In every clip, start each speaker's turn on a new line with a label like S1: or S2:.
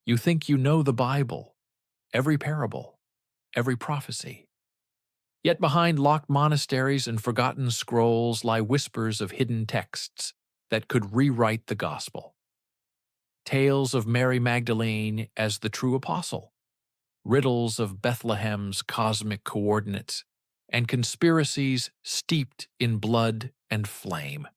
S1: You think you know the Bible, every parable, every prophecy. Yet behind locked monasteries and forgotten scrolls lie whispers of hidden texts that could rewrite the gospel. Tales of Mary Magdalene as the true apostle, riddles of Bethlehem's cosmic coordinates, and conspiracies steeped in blood and flame.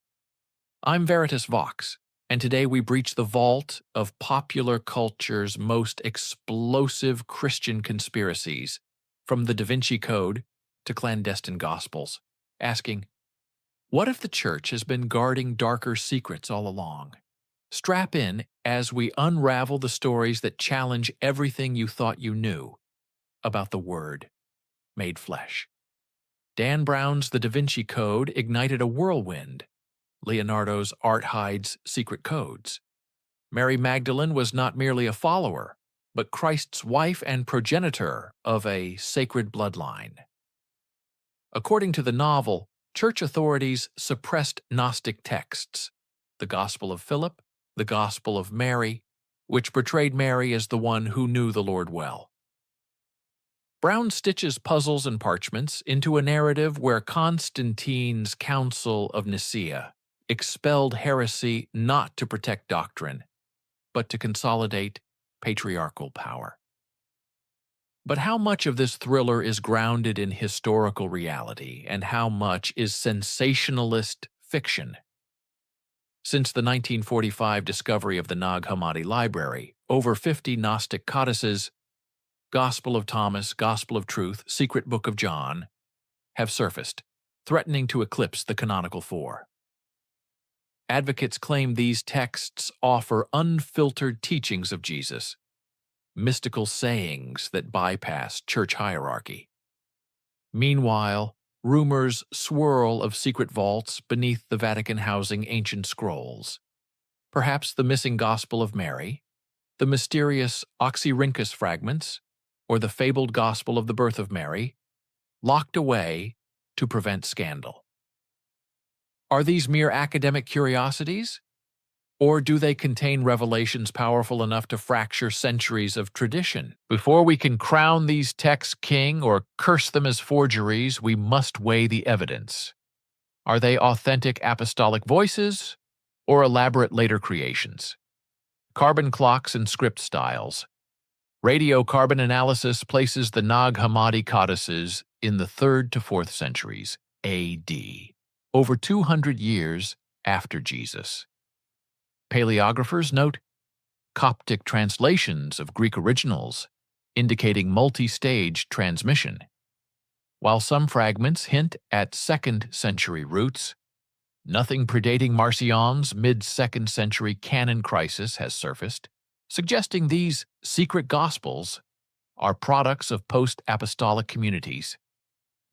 S1: I'm Veritas Vox, and today we breach the vault of popular culture's most explosive Christian conspiracies, from the Da Vinci Code to clandestine gospels, asking, what if the church has been guarding darker secrets all along? Strap in as we unravel the stories that challenge everything you thought you knew about the Word made flesh. Dan Brown's The Da Vinci Code ignited a whirlwind. Leonardo's art hides secret codes. Mary Magdalene was not merely a follower, but Christ's wife and progenitor of a sacred bloodline. According to the novel, church authorities suppressed Gnostic texts, the Gospel of Philip, the Gospel of Mary, which portrayed Mary as the one who knew the Lord well. Brown stitches puzzles and parchments into a narrative where Constantine's Council of Nicaea expelled heresy not to protect doctrine, but to consolidate patriarchal power. But how much of this thriller is grounded in historical reality, and how much is sensationalist fiction? Since the 1945 discovery of the Nag Hammadi Library, over 50 Gnostic codices, Gospel of Thomas, Gospel of Truth, Secret Book of John, have surfaced, threatening to eclipse the canonical four. Advocates claim these texts offer unfiltered teachings of Jesus, mystical sayings that bypass church hierarchy. Meanwhile, rumors swirl of secret vaults beneath the Vatican housing ancient scrolls. Perhaps the missing Gospel of Mary, the mysterious Oxyrhynchus fragments, or the fabled Gospel of the birth of Mary, locked away to prevent scandal. Are these mere academic curiosities? Or do they contain revelations powerful enough to fracture centuries of tradition? Before we can crown these texts king or curse them as forgeries, we must weigh the evidence. Are they authentic apostolic voices or elaborate later creations? Carbon clocks and script styles. Radiocarbon analysis places the Nag Hammadi codices in the 3rd to 4th centuries A.D., over 200 years after Jesus. Paleographers note Coptic translations of Greek originals, indicating multi-stage transmission. While some fragments hint at 2nd century roots, nothing predating Marcion's mid-2nd century canon crisis has surfaced, suggesting these secret gospels are products of post-apostolic communities,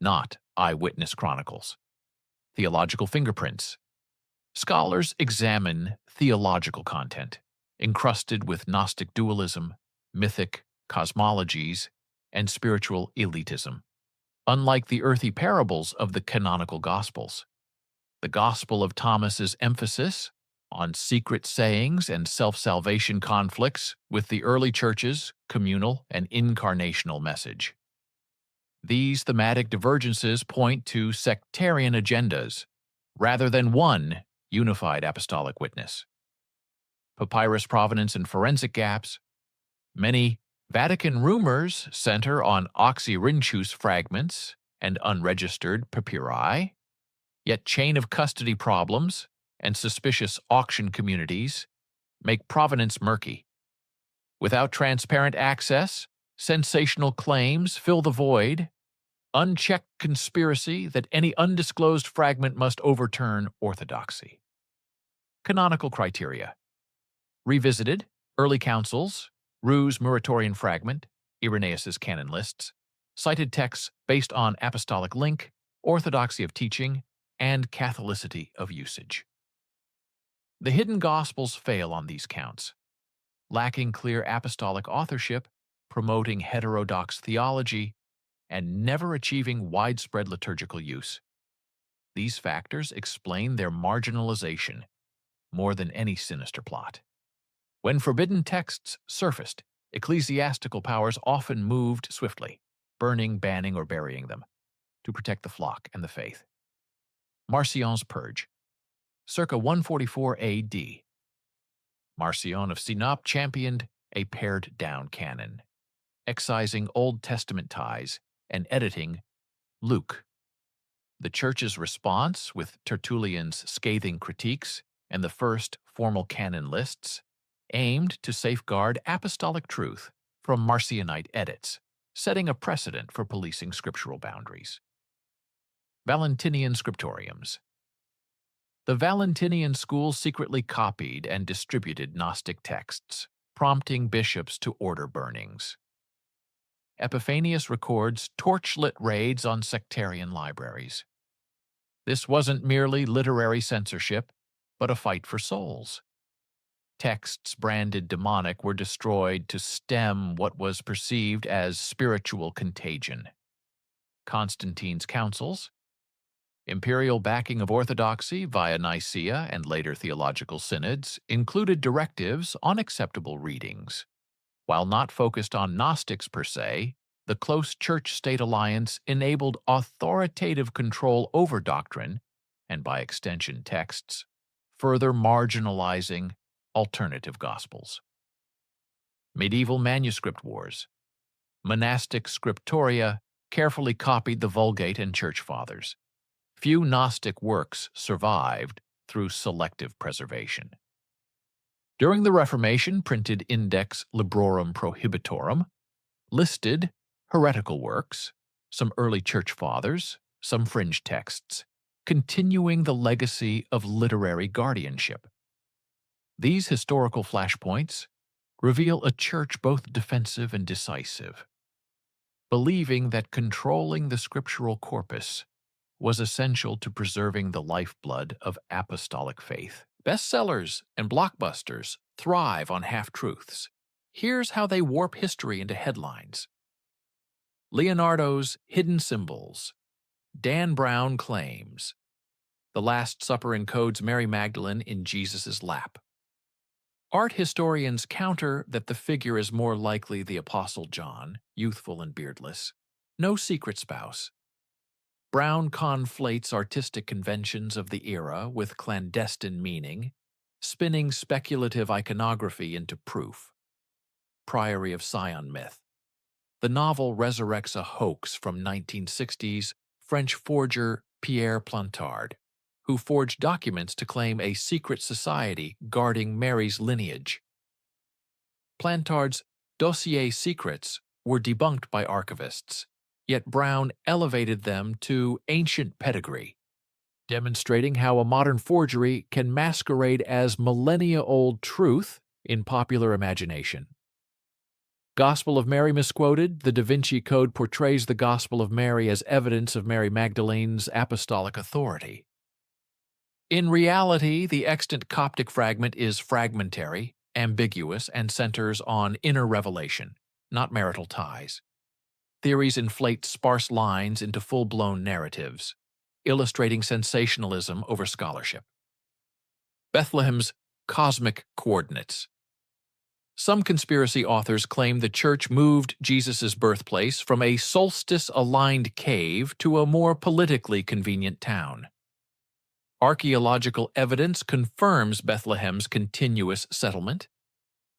S1: not eyewitness chronicles. Theological fingerprints. Scholars examine theological content, encrusted with Gnostic dualism, mythic cosmologies, and spiritual elitism. Unlike the earthy parables of the canonical Gospels, the Gospel of Thomas's emphasis on secret sayings and self-salvation conflicts with the early church's communal and incarnational message. These thematic divergences point to sectarian agendas, rather than one unified apostolic witness. Papyrus provenance and forensic gaps. Many Vatican rumors center on Oxyrhynchus fragments and unregistered papyri, yet chain of custody problems and suspicious auction communities make provenance murky. Without transparent access, sensational claims fill the void, unchecked conspiracy that any undisclosed fragment must overturn orthodoxy. Canonical criteria. Revisited, early councils, Ruse Muratorian fragment, Irenaeus's canon lists, cited texts based on apostolic link, orthodoxy of teaching, and Catholicity of usage. The hidden Gospels fail on these counts, lacking clear apostolic authorship, promoting heterodox theology, and never achieving widespread liturgical use. These factors explain their marginalization more than any sinister plot. When forbidden texts surfaced Ecclesiastical powers often moved swiftly, burning, banning, or burying them, to protect the flock and the faith. Marcion's Purge, circa 144 A.D. Marcion of Sinop championed a pared-down canon, excising Old Testament ties and editing Luke. The Church's response, with Tertullian's scathing critiques and the first formal canon lists, aimed to safeguard apostolic truth from Marcionite edits, setting a precedent for policing scriptural boundaries. Valentinian scriptoriums. The Valentinian school secretly copied and distributed Gnostic texts, prompting bishops to order burnings. Epiphanius records torchlit raids on sectarian libraries. This wasn't merely literary censorship, but a fight for souls. Texts branded demonic were destroyed to stem what was perceived as spiritual contagion. Constantine's councils, imperial backing of orthodoxy via Nicaea and later theological synods, included directives on acceptable readings. While not focused on Gnostics per se, the close church-state alliance enabled authoritative control over doctrine, and by extension texts, further marginalizing alternative gospels. Medieval manuscript wars. Monastic scriptoria carefully copied the Vulgate and Church Fathers. Few Gnostic works survived through selective preservation. During the Reformation, printed Index Librorum Prohibitorum listed heretical works, some early Church Fathers, some fringe texts, continuing the legacy of literary guardianship. These historical flashpoints reveal a church both defensive and decisive, believing that controlling the scriptural corpus was essential to preserving the lifeblood of apostolic faith. Bestsellers and blockbusters thrive on half-truths. Here's how they warp history into headlines. Leonardo's Hidden Symbols. Dan Brown claims. The Last Supper encodes Mary Magdalene in Jesus' lap. Art historians counter that the figure is more likely the Apostle John, youthful and beardless. No secret spouse. Brown conflates artistic conventions of the era with clandestine meaning, spinning speculative iconography into proof. Priory of Sion myth. The novel resurrects a hoax from 1960s French forger Pierre Plantard, who forged documents to claim a secret society guarding Mary's lineage. Plantard's dossier secrets were debunked by archivists, yet Brown elevated them to ancient pedigree, demonstrating how a modern forgery can masquerade as millennia-old truth in popular imagination. Gospel of Mary misquoted. The Da Vinci Code portrays the Gospel of Mary as evidence of Mary Magdalene's apostolic authority. In reality, the extant Coptic fragment is fragmentary, ambiguous, and centers on inner revelation, not marital ties. Theories inflate sparse lines into full-blown narratives, illustrating sensationalism over scholarship. Bethlehem's cosmic coordinates. Some conspiracy authors claim the Church moved Jesus' birthplace from a solstice-aligned cave to a more politically convenient town. Archaeological evidence confirms Bethlehem's continuous settlement.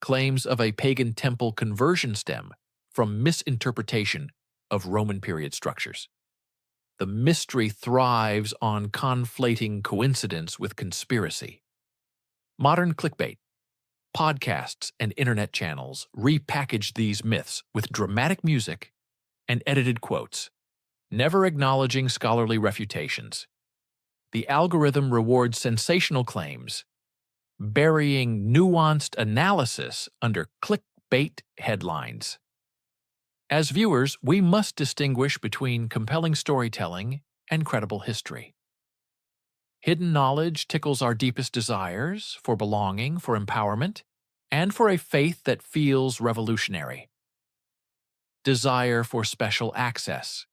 S1: Claims of a pagan temple conversion stem from misinterpretation of Roman period structures. The mystery thrives on conflating coincidence with conspiracy. Modern clickbait. Podcasts and internet channels repackage these myths with dramatic music and edited quotes, never acknowledging scholarly refutations. The algorithm rewards sensational claims, burying nuanced analysis under clickbait headlines. As viewers, we must distinguish between compelling storytelling and credible history. Hidden knowledge tickles our deepest desires for belonging, for empowerment, and for a faith that feels revolutionary. Desire for special access.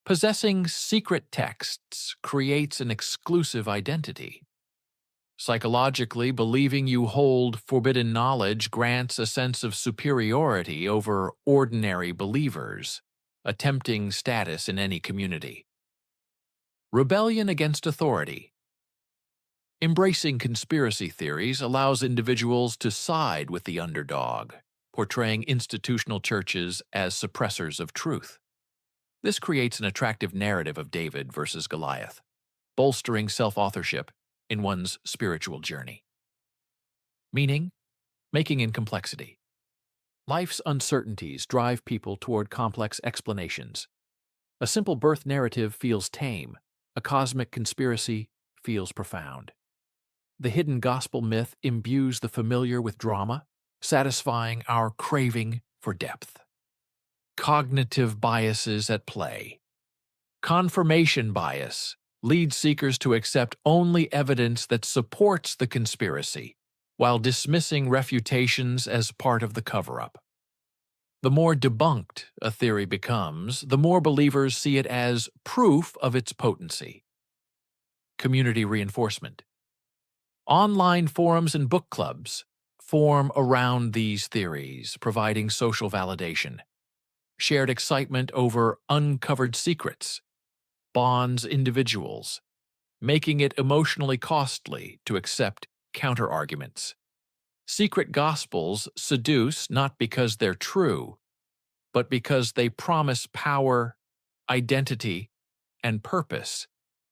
S1: Possessing secret texts creates an exclusive identity. Psychologically, believing you hold forbidden knowledge grants a sense of superiority over ordinary believers, a tempting status in any community. Rebellion against authority. Embracing conspiracy theories allows individuals to side with the underdog, portraying institutional churches as suppressors of truth. This creates an attractive narrative of David versus Goliath, bolstering self-authorship in one's spiritual journey. Meaning, making in complexity. Life's uncertainties drive people toward complex explanations. A simple birth narrative feels tame. A cosmic conspiracy feels profound. The hidden gospel myth imbues the familiar with drama, satisfying our craving for depth. Cognitive biases at play. Confirmation bias leads seekers to accept only evidence that supports the conspiracy, while dismissing refutations as part of the cover-up. The more debunked a theory becomes, the more believers see it as proof of its potency. Community reinforcement. Online forums and book clubs form around these theories, providing social validation. Shared excitement over uncovered secrets bonds individuals, making it emotionally costly to accept counterarguments. Secret gospels seduce not because they're true, but because they promise power, identity, and purpose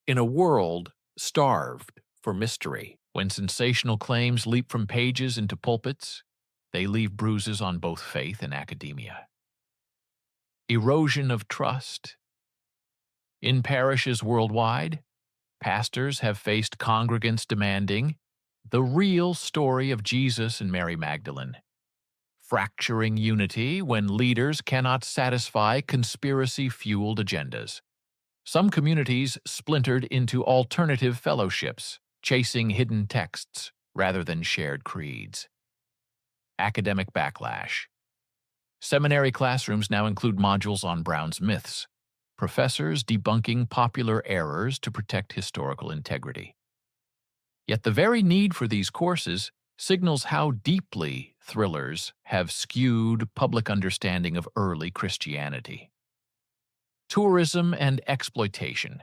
S1: in a world starved for mystery. When sensational claims leap from pages into pulpits, they leave bruises on both faith and academia. Erosion of trust. In parishes worldwide, pastors have faced congregants demanding the real story of Jesus and Mary Magdalene, fracturing unity when leaders cannot satisfy conspiracy-fueled agendas. Some communities splintered into alternative fellowships, chasing hidden texts rather than shared creeds. Academic backlash. Seminary classrooms now include modules on Brown's myths, professors debunking popular errors to protect historical integrity. Yet the very need for these courses signals how deeply thrillers have skewed public understanding of early Christianity. Tourism and exploitation.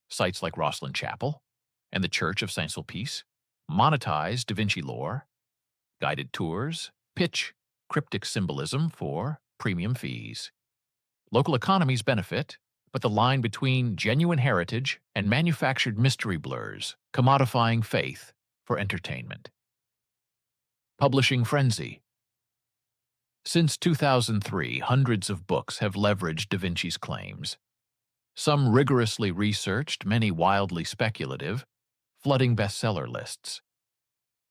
S1: Sites like Rosslyn Chapel and the Church of Saint-Sulpice monetize Da Vinci lore. Guided tours pitch cryptic symbolism for premium fees. Local economies benefit, but the line between genuine heritage and manufactured mystery blurs, commodifying faith for entertainment. Publishing frenzy. Since 2003, hundreds of books have leveraged Da Vinci's claims. Some rigorously researched, many wildly speculative, flooding bestseller lists.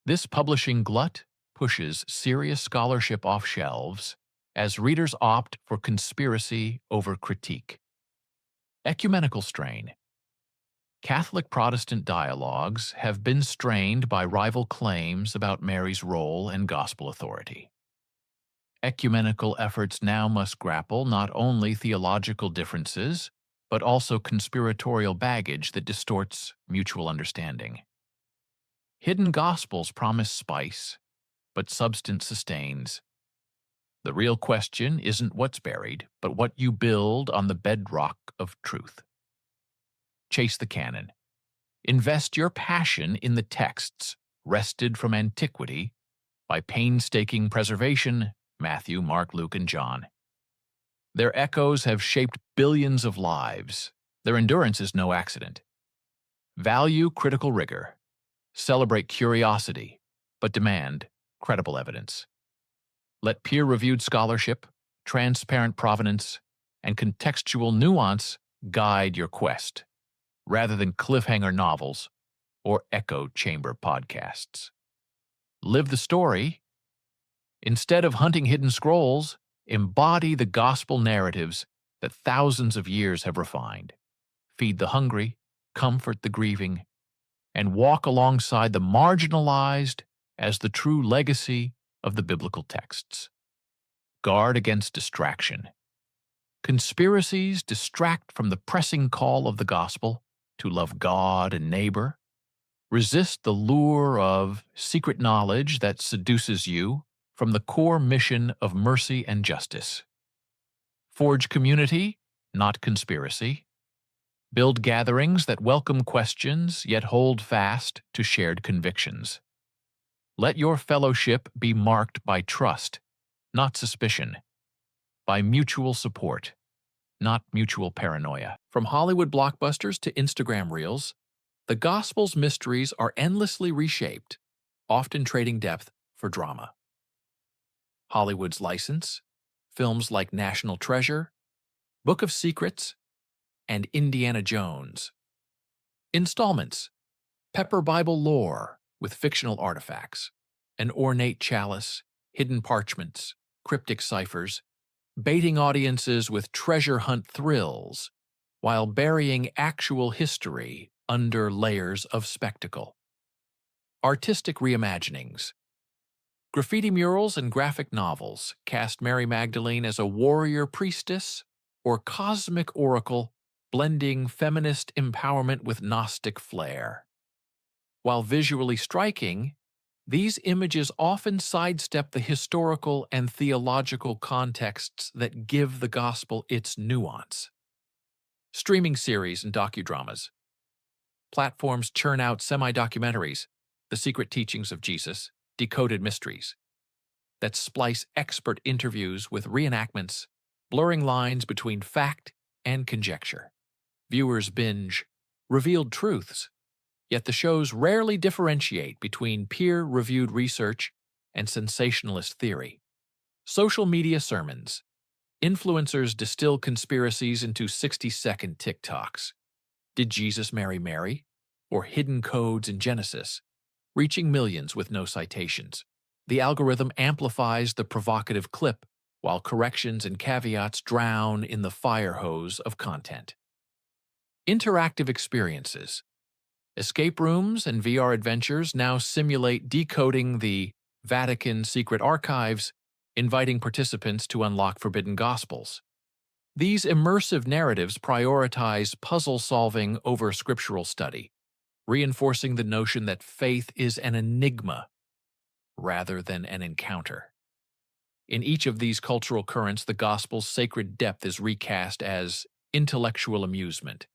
S1: This publishing glut pushes serious scholarship off shelves as readers opt for conspiracy over critique. Ecumenical strain. Catholic-Protestant dialogues have been strained by rival claims about Mary's role and gospel authority. Ecumenical efforts now must grapple not only theological differences, but also conspiratorial baggage that distorts mutual understanding. Hidden gospels promise spice, but substance sustains. The real question isn't what's buried, but what you build on the bedrock of truth. Chase the canon. Invest your passion in the texts wrested from antiquity by painstaking preservation, Matthew, Mark, Luke, and John. Their echoes have shaped billions of lives. Their endurance is no accident. Value critical rigor. Celebrate curiosity, but demand credible evidence. Let peer-reviewed scholarship, transparent provenance, and contextual nuance guide your quest, rather than cliffhanger novels or echo chamber podcasts. Live the story. Instead of hunting hidden scrolls, embody the gospel narratives that thousands of years have refined. Feed the hungry, comfort the grieving, and walk alongside the marginalized as the true legacy of the biblical texts. Guard against distraction. Conspiracies distract from the pressing call of the gospel to love God and neighbor, Resist the lure of secret knowledge that seduces you from the core mission of mercy and justice. Forge community, not conspiracy. Build gatherings that welcome questions yet hold fast to shared convictions. Let your fellowship be marked by trust, not suspicion, by mutual support, not mutual paranoia. From Hollywood blockbusters to Instagram reels, the Gospel's mysteries are endlessly reshaped, often trading depth for drama. Hollywood's license, films like National Treasure, Book of Secrets, and Indiana Jones. Installments, pepper Bible lore with fictional artifacts, an ornate chalice, hidden parchments, cryptic ciphers, baiting audiences with treasure hunt thrills while burying actual history under layers of spectacle. Artistic reimaginings. Graffiti murals and graphic novels cast Mary Magdalene as a warrior priestess or cosmic oracle, blending feminist empowerment with Gnostic flair. While visually striking, these images often sidestep the historical and theological contexts that give the gospel its nuance. Streaming series and docudramas. Platforms churn out semi-documentaries, The Secret Teachings of Jesus, Decoded Mysteries, that splice expert interviews with reenactments, blurring lines between fact and conjecture. Viewers binge revealed truths, yet the shows rarely differentiate between peer-reviewed research and sensationalist theory. Social media sermons. Influencers distill conspiracies into 60-second TikToks. Did Jesus marry Mary? Or hidden codes in Genesis, reaching millions with no citations. The algorithm amplifies the provocative clip, while corrections and caveats drown in the fire hose of content. Interactive experiences. Escape rooms and VR adventures now simulate decoding the Vatican secret archives, inviting participants to unlock forbidden gospels. These immersive narratives prioritize puzzle-solving over scriptural study, reinforcing the notion that faith is an enigma rather than an encounter. In each of these cultural currents, the gospel's sacred depth is recast as intellectual amusement.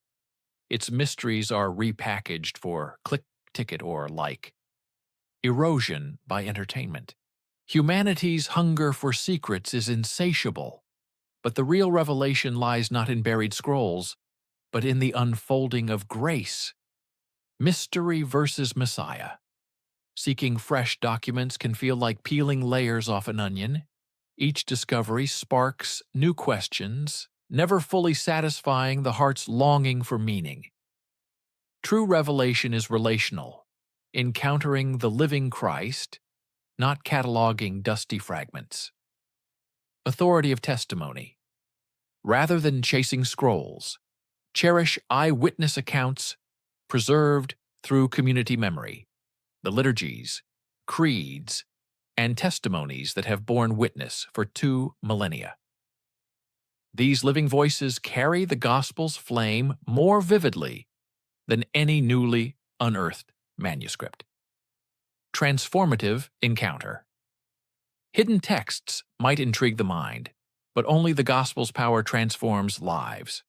S1: Its mysteries are repackaged for click, ticket, or like. Erosion by entertainment. Humanity's hunger for secrets is insatiable, but the real revelation lies not in buried scrolls, but in the unfolding of grace. Mystery versus Messiah. Seeking fresh documents can feel like peeling layers off an onion. Each discovery sparks new questions, never fully satisfying the heart's longing for meaning. True revelation is relational, encountering the living Christ, not cataloging dusty fragments. Authority of testimony. Rather than chasing scrolls, cherish eyewitness accounts preserved through community memory, the liturgies, creeds, and testimonies that have borne witness for 2 millennia. These living voices carry the gospel's flame more vividly than any newly unearthed manuscript. Transformative encounter. Hidden texts might intrigue the mind, but only the gospel's power transforms lives.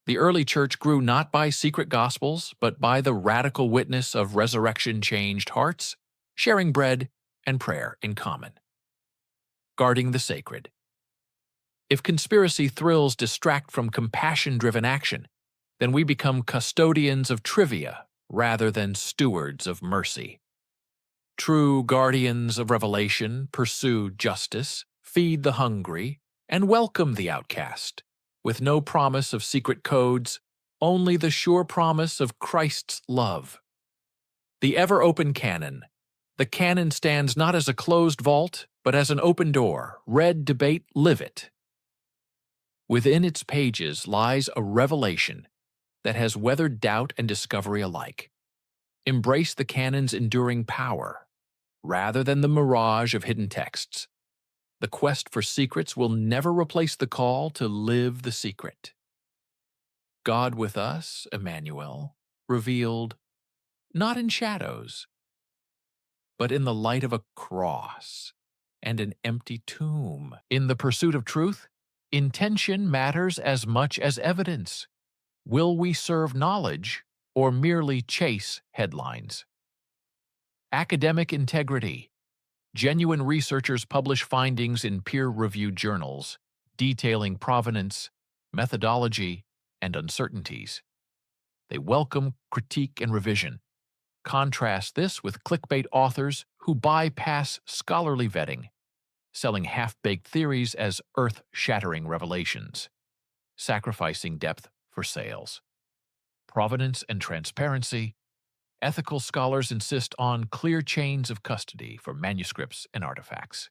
S1: The early church grew not by secret gospels, but by the radical witness of resurrection-changed hearts, sharing bread and prayer in common. Guarding the sacred. If conspiracy thrills distract from compassion-driven action, then we become custodians of trivia rather than stewards of mercy. True guardians of revelation pursue justice, feed the hungry, and welcome the outcast, with no promise of secret codes, only the sure promise of Christ's love. The ever-open canon. The canon stands not as a closed vault, but as an open door. Read, debate, live it. Within its pages lies a revelation that has weathered doubt and discovery alike. Embrace the canon's enduring power, rather than the mirage of hidden texts. The quest for secrets will never replace the call to live the secret. God with us, Emmanuel, revealed not in shadows, but in the light of a cross and an empty tomb. In the pursuit of truth, intention matters as much as evidence. Will we serve knowledge or merely chase headlines? Academic integrity. Genuine researchers publish findings in peer-reviewed journals, detailing provenance, methodology, and uncertainties. They welcome critique and revision. Contrast this with clickbait authors who bypass scholarly vetting, selling half-baked theories as earth-shattering revelations, sacrificing depth for sales. Provenance and transparency. Ethical scholars insist on clear chains of custody for manuscripts and artifacts.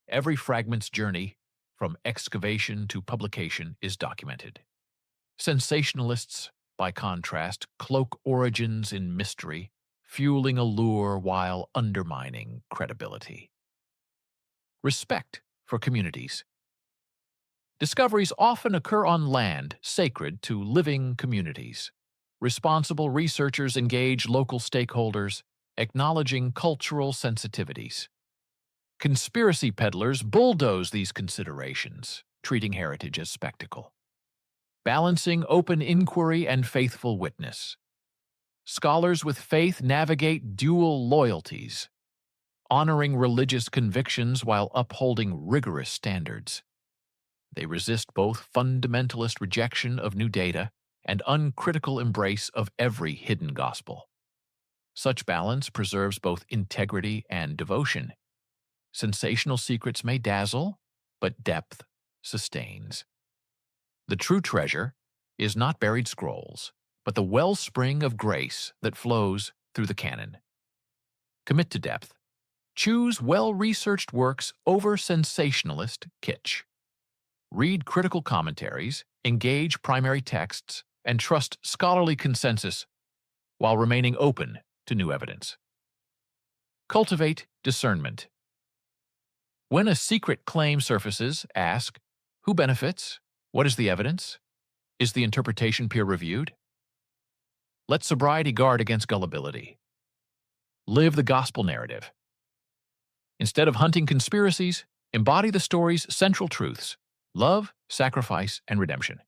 S1: Every fragment's journey, from excavation to publication, is documented. Sensationalists, by contrast, cloak origins in mystery, fueling allure while undermining credibility. Respect for communities. Discoveries often occur on land sacred to living communities. Responsible researchers engage local stakeholders, acknowledging cultural sensitivities. Conspiracy peddlers bulldoze these considerations, treating heritage as spectacle. Balancing open inquiry and faithful witness. Scholars with faith navigate dual loyalties, honoring religious convictions while upholding rigorous standards. They resist both fundamentalist rejection of new data and uncritical embrace of every hidden gospel. Such balance preserves both integrity and devotion. Sensational secrets may dazzle, but depth sustains. The true treasure is not buried scrolls, but the wellspring of grace that flows through the canon. Commit to depth. Choose well-researched works over sensationalist kitsch. Read critical commentaries, engage primary texts, and trust scholarly consensus while remaining open to new evidence. Cultivate discernment. When a secret claim surfaces, ask, who benefits? What is the evidence? Is the interpretation peer-reviewed? Let sobriety guard against gullibility. Live the gospel narrative. Instead of hunting conspiracies, embody the story's central truths: love, sacrifice, and redemption.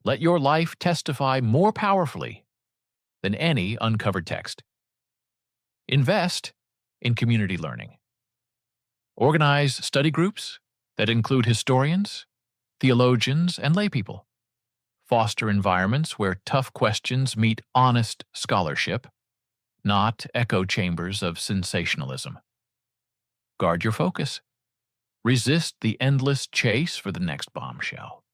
S1: Let your life testify more powerfully than any uncovered text. Invest in community learning. Organize study groups that include historians, theologians, and laypeople. Foster environments where tough questions meet honest scholarship, not echo chambers of sensationalism. Guard your focus. Resist the endless chase for the next bombshell.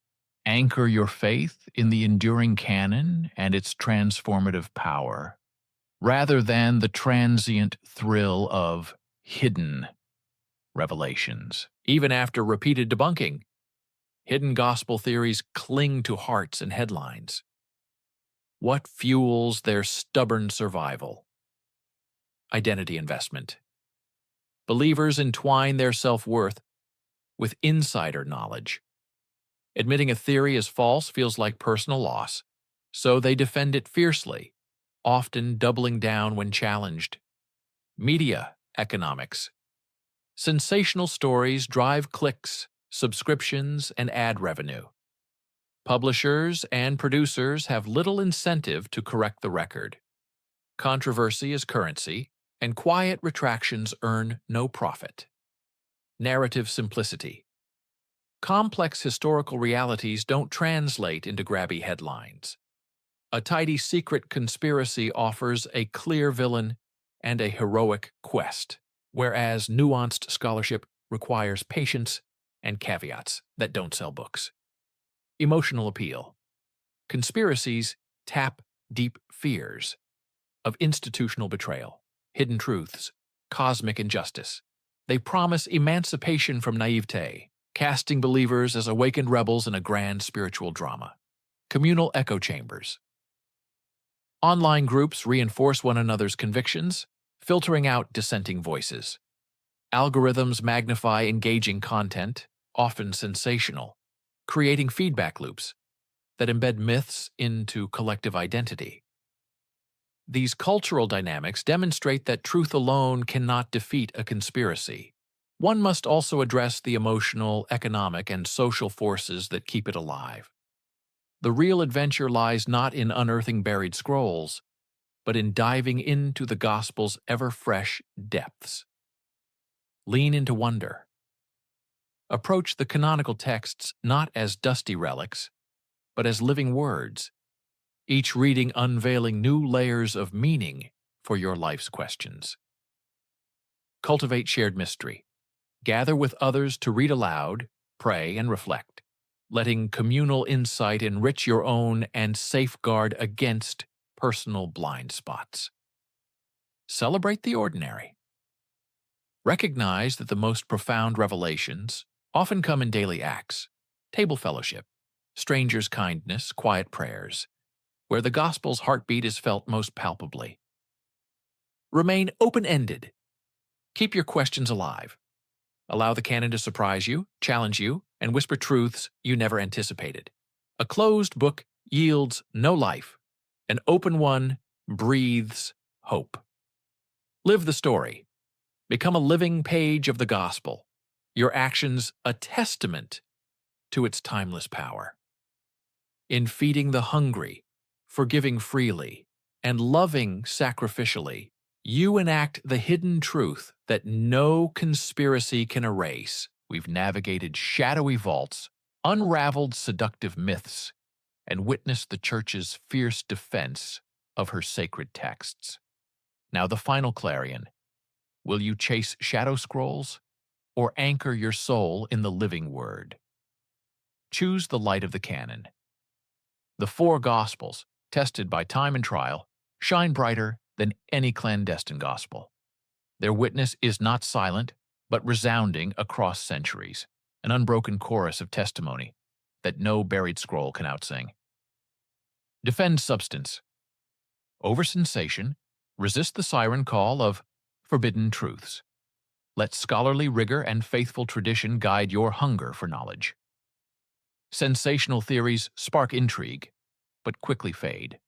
S1: Anchor your faith in the enduring canon and its transformative power, rather than the transient thrill of hidden revelations. Even after repeated debunking, hidden gospel theories cling to hearts and headlines. What fuels their stubborn survival? Identity investment. Believers entwine their self-worth with insider knowledge. Admitting a theory is false feels like personal loss, so they defend it fiercely, often doubling down when challenged. Media economics. Sensational stories drive clicks, subscriptions, and ad revenue. Publishers and producers have little incentive to correct the record. Controversy is currency, and quiet retractions earn no profit. Narrative simplicity. Complex historical realities don't translate into grabby headlines. A tidy secret conspiracy offers a clear villain and a heroic quest, whereas nuanced scholarship requires patience and caveats that don't sell books. Emotional appeal. Conspiracies tap deep fears of institutional betrayal, hidden truths, cosmic injustice. They promise emancipation from naivete, casting believers as awakened rebels in a grand spiritual drama. Communal echo chambers. Online groups reinforce one another's convictions, filtering out dissenting voices. Algorithms magnify engaging content, often sensational, creating feedback loops that embed myths into collective identity. These cultural dynamics demonstrate that truth alone cannot defeat a conspiracy. One must also address the emotional, economic, and social forces that keep it alive. The real adventure lies not in unearthing buried scrolls, but in diving into the Gospel's ever-fresh depths. Lean into wonder. Approach the canonical texts not as dusty relics, but as living words, each reading unveiling new layers of meaning for your life's questions. Cultivate shared mystery. Gather with others to read aloud, pray, and reflect, letting communal insight enrich your own and safeguard against personal blind spots. Celebrate the ordinary. Recognize that the most profound revelations often come in daily acts, table fellowship, strangers' kindness, quiet prayers, where the gospel's heartbeat is felt most palpably. Remain open-ended. Keep your questions alive. Allow the canon to surprise you, challenge you, and whisper truths you never anticipated. A closed book yields no life. An open one breathes hope. Live the story. Become a living page of the gospel, your actions a testament to its timeless power. In feeding the hungry, forgiving freely, and loving sacrificially, you enact the hidden truth that no conspiracy can erase. We've navigated shadowy vaults, unraveled seductive myths, and witnessed the Church's fierce defense of her sacred texts. Now the final clarion. Will you chase shadow scrolls or anchor your soul in the living word? Choose the light of the canon. The four Gospels, tested by time and trial, shine brighter than any clandestine gospel. Their witness is not silent, but resounding across centuries, an unbroken chorus of testimony that no buried scroll can outsing. Defend substance. Over sensation, resist the siren call of forbidden truths. Let scholarly rigor and faithful tradition guide your hunger for knowledge. Sensational theories spark intrigue, but quickly fade.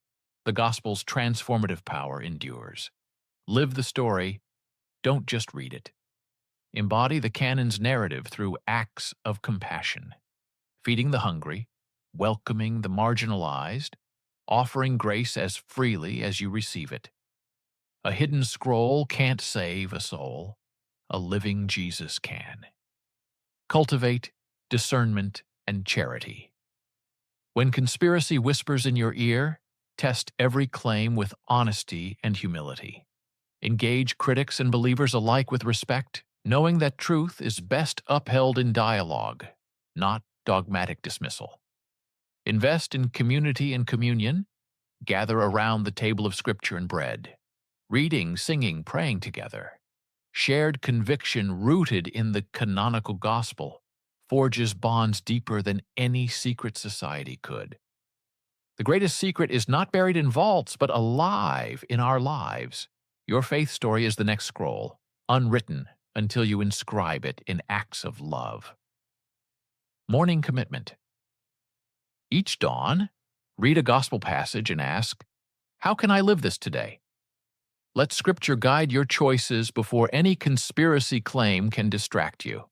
S1: The gospel's transformative power endures. Live the story, don't just read it. Embody the canon's narrative through acts of compassion, feeding the hungry, welcoming the marginalized, offering grace as freely as you receive it. A hidden scroll can't save a soul. A living Jesus can. Cultivate discernment and charity. When conspiracy whispers in your ear, test every claim with honesty and humility. Engage critics and believers alike with respect, knowing that truth is best upheld in dialogue, not dogmatic dismissal. Invest in community and communion. Gather around the table of Scripture and bread. Reading, singing, praying together. Shared conviction rooted in the canonical gospel forges bonds deeper than any secret society could. The greatest secret is not buried in vaults, but alive in our lives. Your faith story is the next scroll, unwritten until you inscribe it in acts of love. Morning commitment. Each dawn, read a gospel passage and ask, how can I live this today? Let Scripture guide your choices before any conspiracy claim can distract you.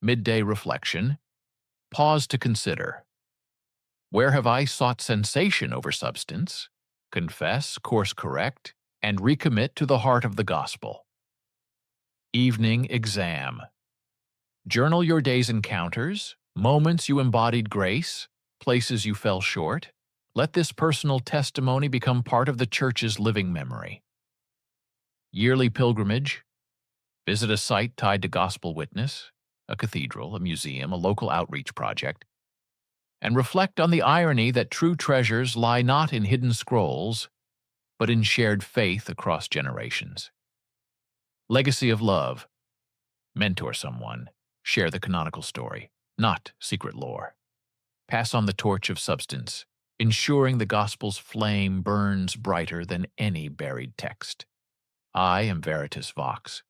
S1: Midday reflection. Pause to consider. Where have I sought sensation over substance? Confess, course correct, and recommit to the heart of the gospel. Evening exam. Journal your day's encounters, moments you embodied grace, places you fell short. Let this personal testimony become part of the Church's living memory. Yearly pilgrimage. Visit a site tied to gospel witness, a cathedral, a museum, a local outreach project, and reflect on the irony that true treasures lie not in hidden scrolls, but in shared faith across generations. Legacy of love. Mentor someone. Share the canonical story, not secret lore. Pass on the torch of substance, ensuring the gospel's flame burns brighter than any buried text. I am Veritas Vox.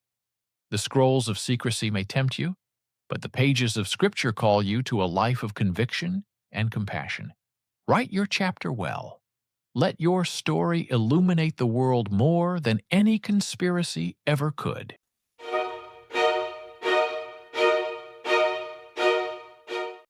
S1: The scrolls of secrecy may tempt you, but the pages of Scripture call you to a life of conviction and compassion. Write your chapter well. Let your story illuminate the world more than any conspiracy ever could.